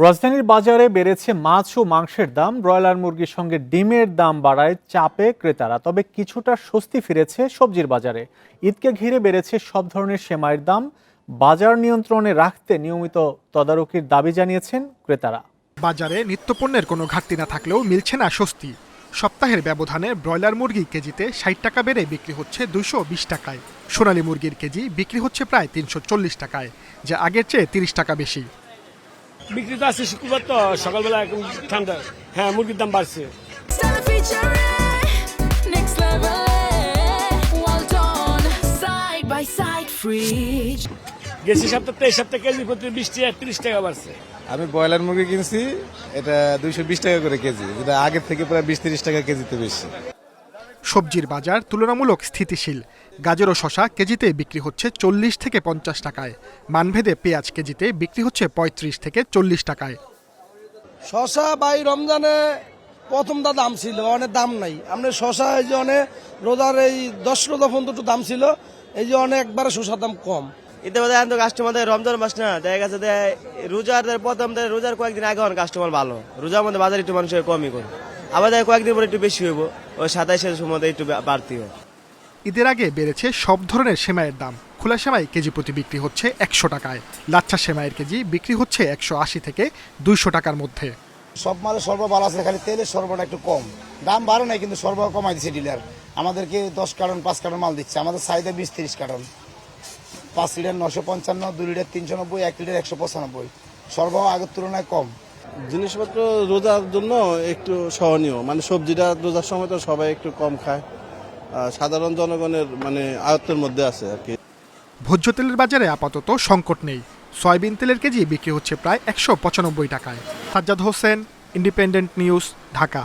রাজধানীর বাজারে বেড়েছে মাছ ও মাংসের দাম। ব্রয়লার মুরগির সঙ্গে ডিমের দাম বাড়ায় চাপে ক্রেতারা। তবে কিছুটা স্বস্তি ফিরেছে সবজির বাজারে। ঈদকে ঘিরে বেড়েছে সব ধরনের সেমাইয়ের দাম। বাজার নিয়ন্ত্রণে রাখতে নিয়মিত তদারকির দাবি জানিয়েছেন ক্রেতারা। বাজারে নিত্যপণ্যের কোনো ঘাটতি না থাকলেও মিলছে না স্বস্তি। সপ্তাহের ব্যবধানে ব্রয়লার মুরগি কেজিতে ৬০ টাকা বেড়ে বিক্রি হচ্ছে ২২০ টাকায়। সোনালী মুরগির কেজি বিক্রি হচ্ছে প্রায় ৩৪০ টাকায়, যা আগের চেয়ে ৩০ টাকা বেশি। বিক্রি তো আছে, শুক্রবার তো সকালবেলা এখন ঠান্ডা। হ্যাঁ, মুরগির দাম বাড়ছে। গেছি সপ্তাহে এই সপ্তাহে কেজি প্রতি ২০ টাকা ৩০ টাকা বাড়ছে। আমি ব্রয়লার মুরগি কিনছি, এটা ২২০ টাকা করে কেজি, যেটা আগের থেকে প্রায় ২০-৩০ টাকা কেজিতে বেশি। সবজির বাজার তুলনামূলক স্থিতিশীল। গাজর ও শসা কেজিতে বিক্রি হচ্ছে ৪০ থেকে ৫০ টাকায়। মানভেদে পেঁয়াজ কেজিতে বিক্রি হচ্ছে ৩৫ থেকে ৪০ টাকায়। শসা ভাই রমজানে প্রথমটা দাম ছিল, অনেক দাম নাই। আমরা শসা এই যে অনেক রোজার এই ১০ রোজা পর্যন্ত একটু দাম ছিল, এই যে অনেক একবারে শসার দাম কম। এতে কাস্টমারদের রমজান মাস না দেখা গেছে রোজার প্রথম রোজার কয়েকদিন আগে অনেক কাস্টমার ভালো, রোজার মধ্যে বাজার একটু মানুষের কমই করে, আবার কয়েকদিন পরে একটু বেশি হইব, ওই ২৭-এর সময় একটু বাড়তি হয়। ঈদের আগে বেড়েছে সব ধরনের সেমাইয়ের দাম। খোলা সেমাই কেজি প্রতি বিক্রি হচ্ছে ১০০ টাকায়। লাচ্ছা সেমাইয়ের কেজি বিক্রি হচ্ছে ১৮০ থেকে ২০০ টাকার মধ্যে। সব মালের সরবরাহ ভালো আছে, খালি তেলের সরবরাহটা একটু কম। দাম বাড়ে নাই, কিন্তু সরবরাহ কমাই দিচ্ছে ডিলার। আমাদেরকে ১০ কার্টন ৫ কার্টন মাল দিচ্ছে, আমাদের চাহিদা ২০-৩০ কার্টন। ৫ litre ৯৫৫, ২ litre ৩৯০, ১ litre ১৯৫। সরবরাহ আগের তুলনায় কম। জিনিসপত্র রোজার জন্য একটু সহনীয়, মানে সবজিটা রোজার সময় তো সবাই একটু কম খায়, সাধারণ জনগণের আয়ত্তের মধ্যে আছে আর কি। ভোজ্য তেলের বাজারে আপাতত সংকট নেই। সয়াবিন তেলের কেজি বিক্রি হচ্ছে প্রায় ১৯৫ টাকায়। Sajjad Hossain, independent news, Dhaka.